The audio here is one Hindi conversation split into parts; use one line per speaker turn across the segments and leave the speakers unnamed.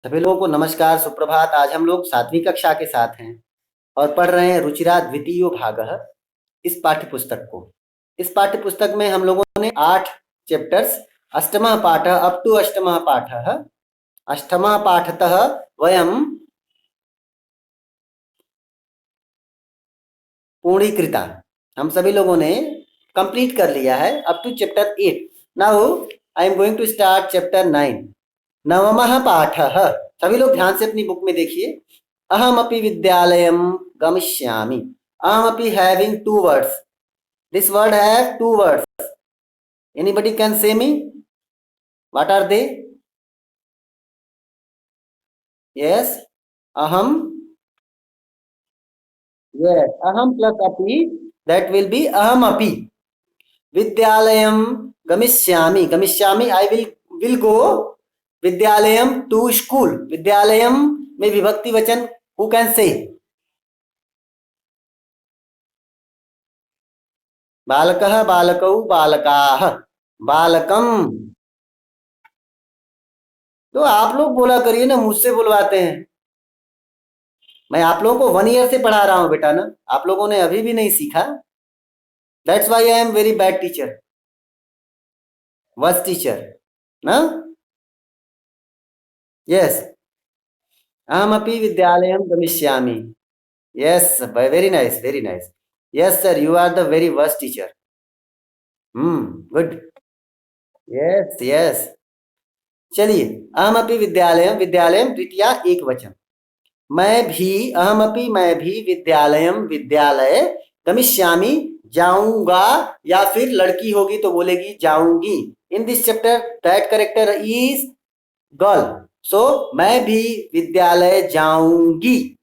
सभी लोगों को नमस्कार, सुप्रभात। आज हम लोग 7वीं कक्षा के साथ हैं और पढ़ रहे हैं रुचिरा द्वितीयो भागः इस पाठ्य पुस्तक को। इस पाठ्य पुस्तक में हम लोगों ने 8 चैप्टर्स, अष्टमः पाठः अप टू अष्टमः पाठः, अष्टमः पाठतः वयं पूर्णीकृता, हम सभी लोगों ने कंप्लीट कर लिया है up to chapter 8। Now I am going to start chapter 9, नवमः पाठः। सभी लोग ध्यान से अपनी बुक में देखिए। अहमपि विद्यालयं गमिष्यामि। अहमपि having two words. This word have two words. Anybody can say me? What are they? Yes, aham. Yes, aham plus api. That will be ahamapi. Vidyalayam गमिष्यामि। गमिष्यामि I will go Vidyalayam to school। Vidyalayam में विभक्ति वचन who can say? बालकः, बालकौ, बालकाः, बालकम। तो आप लोग बोला करिए ना, मुझसे बुलवाते हैं। मैं आप लोगों को 1 ईयर से पढ़ा रहा हूं बेटा ना, आप लोगों ने अभी भी नहीं सीखा। That's why I am very bad teacher, worst teacher ना। यस, अहमपि विद्यालयं गमिष्यामि। Yes, very nice, very nice. Yes sir, you are the very worst teacher. Good. Yes yes. चलिए, अहमपि विद्यालयं, विद्यालयं द्वितीया एक वचन। मैं भी, अहमपि मैं भी, विद्यालयम विद्यालय, गमिष्यामि जाऊंगा, या फिर लड़की होगी तो बोलेगी जाऊंगी। In this chapter that character is girl, so मैं भी विद्यालय जाऊंगी।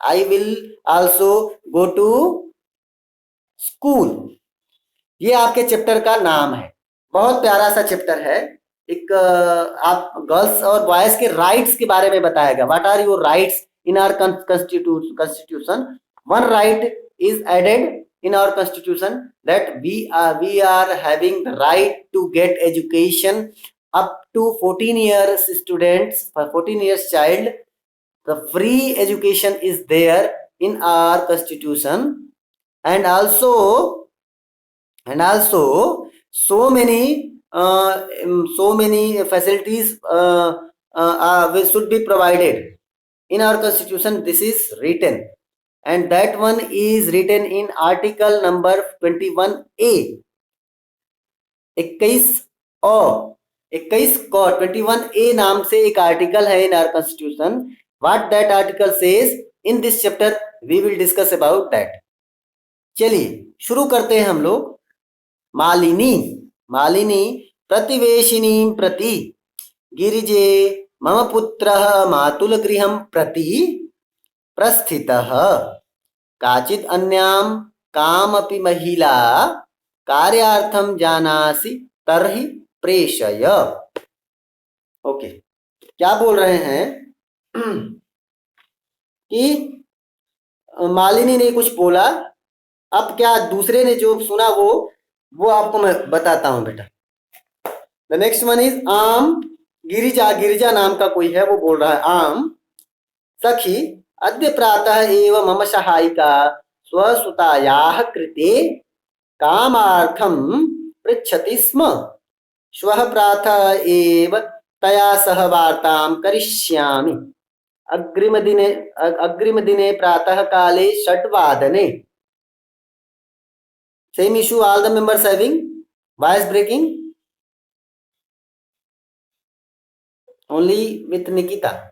I will also go to school. ये आपके चैप्टर का नाम है। बहुत प्यारा सा चैप्टर है। एक आप गर्ल्स और बॉयज के राइट्स के बारे में बताएगा। What are your rights in our constitution? One right is added in our constitution that we are having the right to get education up to 14 years students, for 14 years child. The free education is there in our constitution, and also so many facilities should be provided in our constitution. This is written, and that one is written in article number 21A। 21 को 21A नाम से एक आर्टिकल है in our constitution। What that article says in this chapter we will discuss about that। चलिए शुरू करते हैं हम लोग। मालिनी, मालिनी प्रतिवेशिनीं प्रति गिरिजे मम पुत्रः मातुलगृहं प्रति प्रस्थितः। काचित् अन्यां कामपि महिला कार्यार्थं जानासि तर्हि प्रेषय। ओके, क्या बोल रहे हैं कि मालिनी ने कुछ बोला। अब क्या दूसरे ने जो सुना वो आपको मैं बताता हूं बेटा। द नेक्स्ट वन इज आम। गिरिजा, गिरिजा नाम का कोई है, वो बोल रहा है आम सखी अद्य प्रातः एव मम सहायिका स्वसुतायाः कृते कामार्थं पृच्छति स्म। श्वः प्रातः एव तया सह वार्तां करिष्यामि। अग्रिमदिने प्रातः काले 6 वादने। Same issue, all the members having voice breaking, only with Nikita.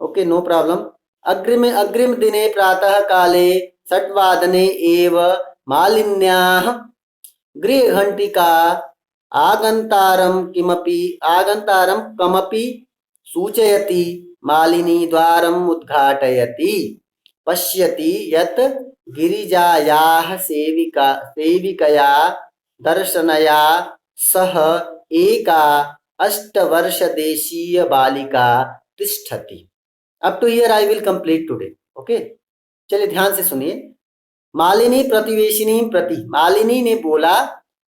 Okay, no problem. अग्रिम दिने प्रातः काले 6 वादने एव मालिन्याः गृहघण्टिका आगन्तारं कमपि सूचयति। मालिनी द्वारम् उद्घाटयति, पश्यति यत् गिरिजायाः सेविकया दर्शनया सह एका 8 वर्षदेशीय बालिका तिष्ठति। Up to here I will complete today. Okay, चलिए ध्यान से सुनिए। मालिनी प्रतिवेशिनी प्रति, मालिनी ने बोला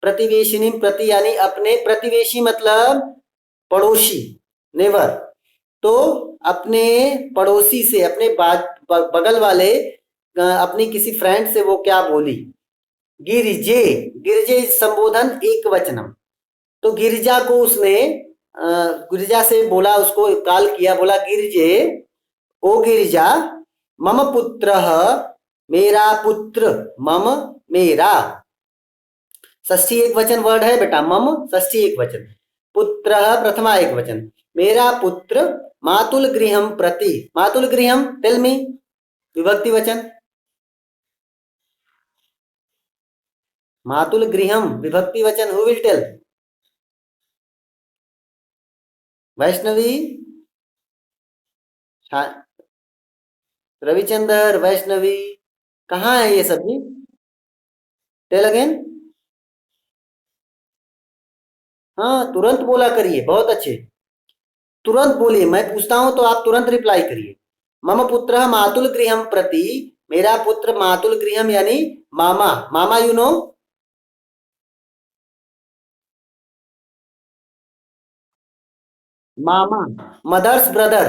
प्रतिवेशिनी प्रति यानी अपने प्रतिवेशी मतलब पड़ोसी, नेवर। तो अपने पड़ोसी से, अपने बगल वाले अपनी किसी फ्रेंड से वो क्या बोली? गिरिजे। गिरिजे संबोधन एक वचनम। तो गिरिजा को उसने गिरिजा से बोला, उसको कॉल किया, बोला गिरिजे, ओ गिरिजा, मम पुत्र, मेरा पुत्र, मम मेरा, षष्ठी एक वचन वर्ड है बेटा, मम षष्ठी एक वचन, पुत्र प्रथमा एक वचन, मेरा पुत्र मातुल गृहम प्रति, मातुल गृहम टेल मी, विभक्ति वचन, मातुल गृहम विभक्ति वचन, who will tell? Vaishnavi, Ravichandar, Vaishnavi, कहाँ है ये सभी? Tell again. हाँ, तुरंत बोला करिए, बहुत अच्छे, तुरंत बोलिए, मैं पूछता हूं तो आप तुरंत रिप्लाई करिए। मम पुत्र मातुल गृहम प्रति, मेरा पुत्र मातुल गृहम यानी मामा, mama you know, mama, mother's brother.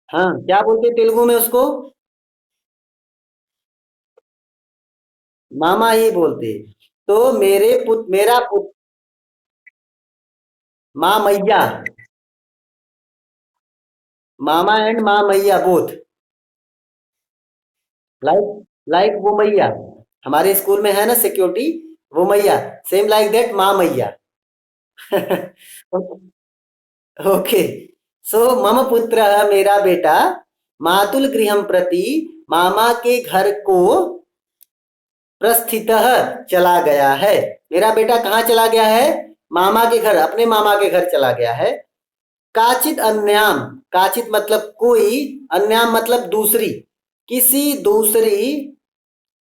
हाँ, क्या बोलते तेलुगु में उसको? मामा ही बोलते। तो मेरा पुत्र, माँ मैया, मामा एंड माँ मैया बोथ, लाइक, लाइक वो मैया, हमारे स्कूल में है ना सिक्योरिटी, वो मैया, सेम लाइक दैट माँ मैया। ओके, सो मम पुत्र, मेरा बेटा, मातुल गृहम प्रति, मामा के घर को, प्रस्थितः चला गया है। मेरा बेटा कहाँ चला गया है? मामा के घर, अपने मामा के घर चला गया है। काचित अन्याम, काचित मतलब कोई, अन्याम मतलब दूसरी, किसी दूसरी,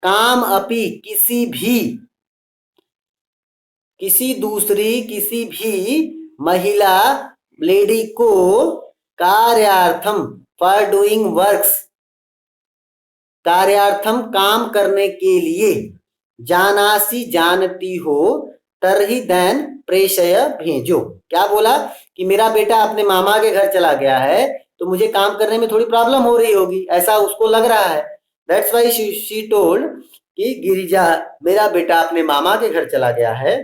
काम अपी किसी भी, किसी दूसरी किसी भी महिला, लेडी को, कार्यार्थम फॉर डूइंग वर्क्स, कार्यार्थम काम करने के लिए, जानासी जानती हो, तरही दैन प्रेषय भेजो। क्या बोला? कि मेरा बेटा अपने मामा के घर चला गया है, तो मुझे काम करने में थोड़ी प्रॉब्लम हो रही होगी, ऐसा उसको लग रहा है। दैट्स वाई शी टोल्ड कि गिरिजा, मेरा बेटा अपने मामा के घर चला गया है।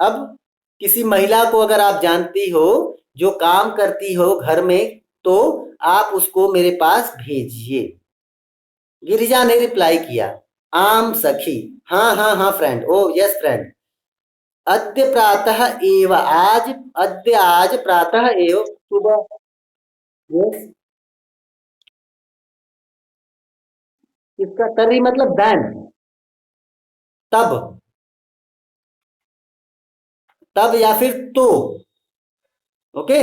अब किसी महिला को अगर आप जानती हो जो काम करती हो घर में, तो आप उसको मेरे पास भेजिए। गिरिजा ने रिप्लाई किया, आम सखी, हाँ हाँ हाँ फ्रेंड, ओ यस फ्रेंड, अद्य प्रातः एव, आज, अद्य आज प्रातः एव सुबह, यस, इसका तरी मतलब दैन, तब, तब या फिर तो, ओके,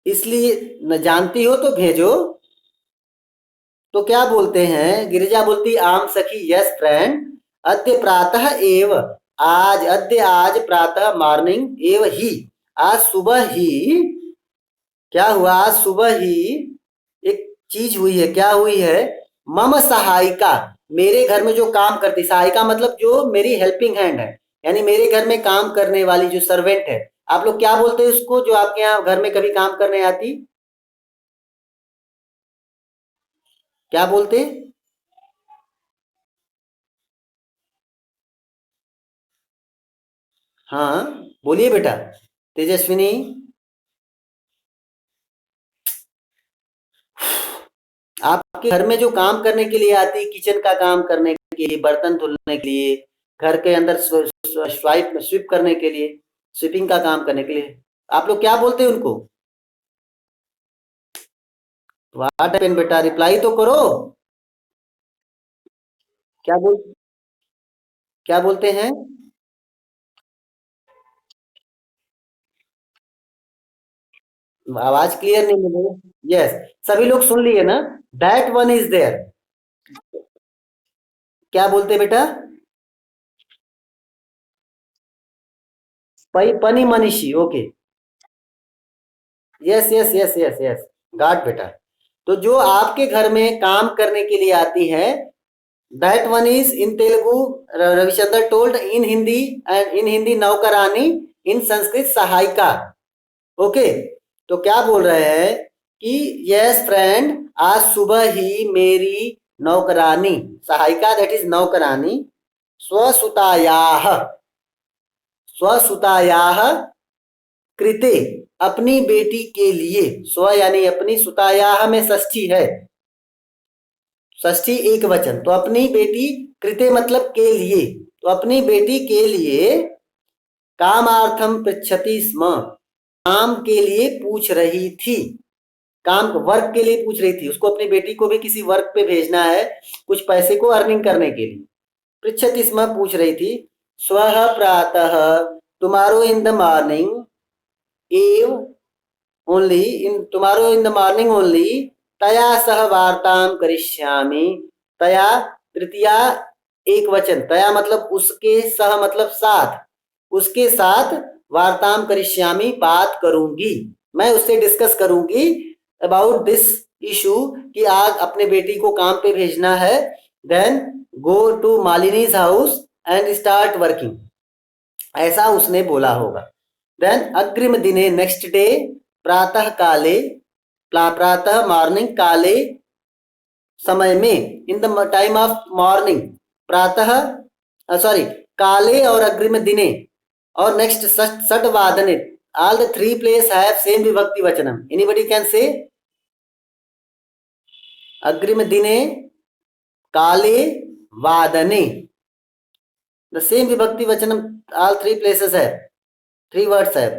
इसलिए न जानती हो तो भेजो। तो क्या बोलते हैं, गिरिजा बोलती, आम सखी, यस फ्रेंड, अद्य प्रातः एव, आज, अद्य आज प्रातः मॉर्निंग एव ही, आज सुबह ही, क्या हुआ, आज सुबह ही एक चीज हुई है, क्या हुई है? मम सहायिका, मेरे घर में जो काम करती, सहायिका मतलब जो मेरी हेल्पिंग हैंड है, यानी मेरे घर में काम करने वाली जो सर्वेंट है, आप लोग क्या बोलते हैं उसको, जो आपके यहाँ घर में कभी काम करने आती, क्या बोलते? हाँ, बोलिए बेटा, तेजस्विनी, आपके घर में जो काम करने के लिए आती, किचन का काम करने के लिए, बर्तन धुलने के लिए, घर के अंदर स्वाइप स्वीप करने के लिए, स्वीपिंग का काम करने के लिए, आप लोग क्या बोलते हैं उनको? व्हाट हैपेंड बेटा, रिप्लाई तो करो। क्या बोल, क्या बोलते हैं? आवाज क्लियर नहीं मिली। यस, सभी लोग सुन लिए ना? दैट वन इज देयर, क्या बोलते बेटा? पई पनी मनीषी, okay, yes yes yes yes yes, got बेटा। तो जो आपके घर में काम करने के लिए आती है, that one is in Telugu, Ravichandra told in Hindi, and in Hindi नौकरानी, इन संस्कृत सहायिका। ओके, तो क्या बोल रहे हैं कि यस फ्रेंड, आज सुबह ही मेरी नौकरानी, सहायिका दैट इज नौकरानी, स्वसुतायाः स्वसुतायाः कृते, अपनी बेटी के लिए, स्व यानी अपनी, सुतायाः में षष्ठी है, षष्ठी एक वचन, तो अपनी बेटी, कृते मतलब के लिए, तो अपनी बेटी के लिए कामार्थम पृच्छति स्म, काम के लिए पूछ रही थी, काम वर्क के लिए पूछ रही थी, उसको अपनी बेटी को भी किसी वर्क पे भेजना है, कुछ पैसे को अर्निंग करने के लिए। पृच्छति स्म पूछ रही थी, स्वः प्रातः, टुमारो इन द मॉर्निंग, एव only in tomorrow in the morning only, तया सह वार्तां करिष्यामि, तया तृतीया एक वचन, तया मतलब उसके, सह मतलब साथ, उसके साथ, वार्ताम करिष्यामि बात करूंगी, मैं उससे डिस्कस करूंगी अबाउट दिस इशू कि आज अपने बेटी को काम पे भेजना है, then go to Malini's house and start working, ऐसा उसने बोला होगा। देन अग्रिम दिने, नेक्स्ट डे, प्रातः काले, प्रातः मॉर्निंग, काले समय में, in the time of morning, प्रातः सॉरी काले और अग्रिम दिने, और नेक्स्ट षट वादने, all the three places have same vibhakti vachanam, anybody can say? अग्रिम दिने, काले, वादने, the same vibhakti vachanam, all three places have, three words have.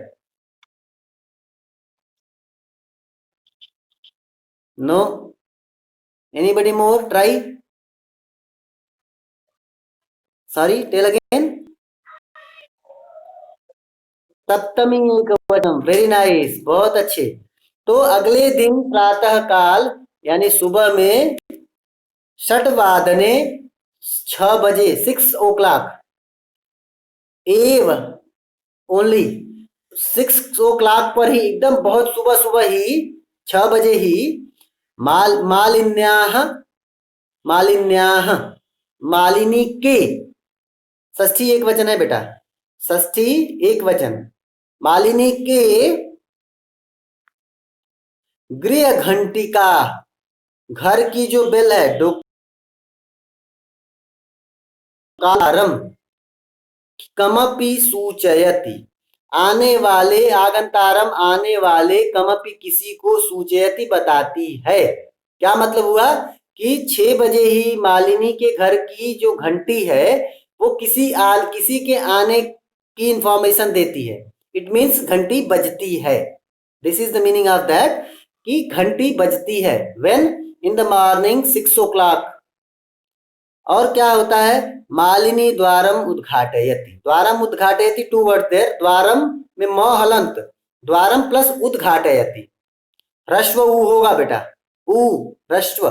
No, anybody more try? Sorry, tell again. सप्तमी एक वचन, वेरी नाइस, बहुत अच्छे। तो अगले दिन प्रातः काल यानी सुबह में, षट वादने 6 बजे, 6 o'clock, एव ओनली 6 o'clock पर ही, एकदम बहुत सुबह सुबह ही, 6 बजे ही, मालिन्याः मालिन्याः मालिनी के, षष्ठी एक वचन है बेटा, षष्ठी एक वचन, मालिनी के गृह घंटिका, घर की जो बेल है, डोकारम, कमपि सूचयति, आने वाले, आगंतारम आने वाले, कमपि किसी को, सूचयति बताती है। क्या मतलब हुआ कि 6 बजे ही मालिनी के घर की जो घंटी है वो किसी के आने की इंफॉर्मेशन देती है, इट मीन्स घंटी बजती है, this is the meaning of that, कि घंटी बजती है, when in the morning 6 o'clock। और क्या होता है, Malini Dwaram उद्घाटयति, Dwaram उद्घाटयति, to word there, Dwaram में म हलंत, द्वारम प्लस उद्घाटयति, ह्रस्व ऊ होगा बेटा, ऊ ह्रस्व,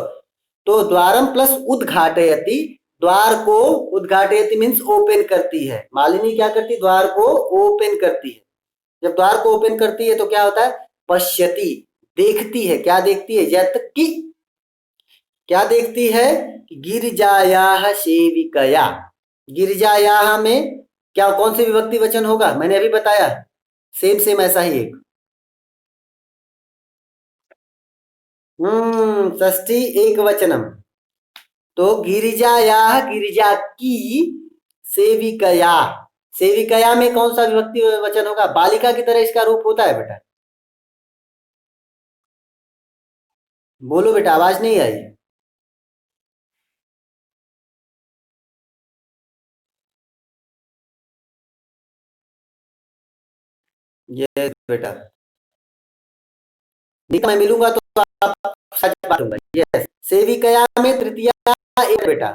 तो द्वारम प्लस उद्घाटयति, द्वार को, उद्घाटयति मीन्स ओपन करती है, मालिनी क्या करती है, द्वार को ओपन करती है, जब द्वार को ओपन करती है तो क्या होता है, पश्यति, देखती है, क्या देखती है, यत की, क्या देखती है, गिरिजायाः सेविकया, गिरिजायाः में क्या, कौन सी विभक्ति वचन होगा, मैंने अभी बताया, सेम सेम ऐसा ही एक, षष्ठी एक वचनम, तो गिरिजायाः, गिरिजा की, सेविकया, सेविकया में कौन सा विभक्ति वचन होगा, बालिका की तरह इसका रूप होता है बेटा, बोलो बेटा, आवाज नहीं आई। ये बेटा, नहीं तो मैं मिलूंगा तो आप सच बांटूंगा, यस, सेविकया में तृतीया एक बेटा,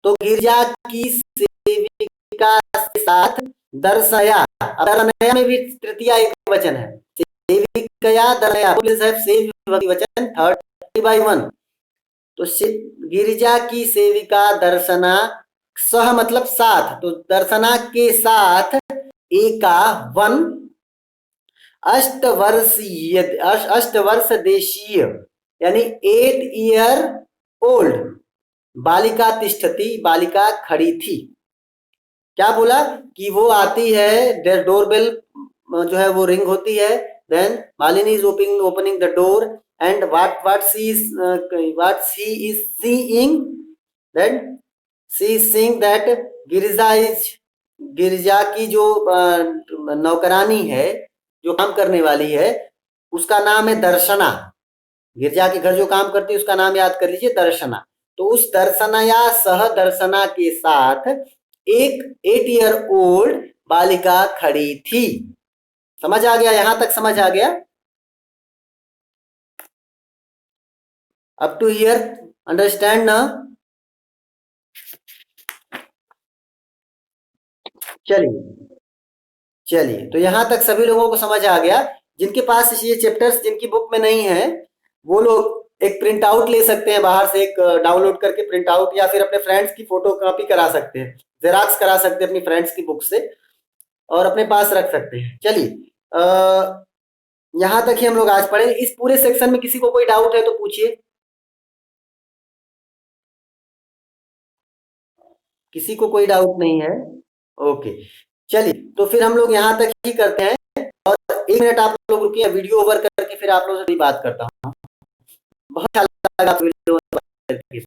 तो गिरजा की सेविका के साथ दर्शया, अब दर्शया में भी तृतीया एक वचन है, सेविकया दर्शया, सेम विभक्ति वचन, 30/1, तो गिरिजा की सेविका दर्शना, सह मतलब साथ, तो दर्शना के साथ, एका वन, अष्टवर्षीय, अष्टवर्ष देशीय यानी 8 year old, बालिका तिष्ठति, बालिका खड़ी थी, क्या बोला कि वो आती है, डोरबेल जो है वो रिंग होती है, then Malini is opening the door and what she is seeing, then she is seeing that Girija की जो नौकरानी है, जो काम करने वाली है, उसका नाम है दर्शना। गिरजा के घर जो काम करती है उसका नाम याद कर लीजिए, दर्शना। तो उस दर्शना या सह दर्शना के साथ एक 8 ईयर ओल्ड बालिका खड़ी थी। समझ आ गया? यहां तक समझ आ गया? अप टू हियर अंडरस्टैंड ना? चलिए चलिए, तो यहां तक सभी लोगों को समझ आ गया। जिनके पास ये चैप्टर्स जिनकी बुक में नहीं है, वो लोग एक प्रिंट आउट ले सकते हैं बाहर से, एक डाउनलोड करके प्रिंट आउट, या फिर अपने फ्रेंड्स की फोटो कॉपी करा सकते हैं, जेरॉक्स करा सकते हैं अपनी फ्रेंड्स की बुक से, और अपने पास रख सकते हैं। चलिए, यहां तक ही हम लोग आज पढ़े। इस पूरे सेक्शन में किसी को कोई डाउट है तो पूछिए। किसी को कोई डाउट नहीं है? ओके, चलिए तो फिर हम लोग यहाँ तक ही करते हैं। और 1 मिनट आप लोग रुकिए, वीडियो ओवर करके फिर आप लोगों से बात करता हूँ। बहुत अच्छा लगा वीडियो ओवर करके।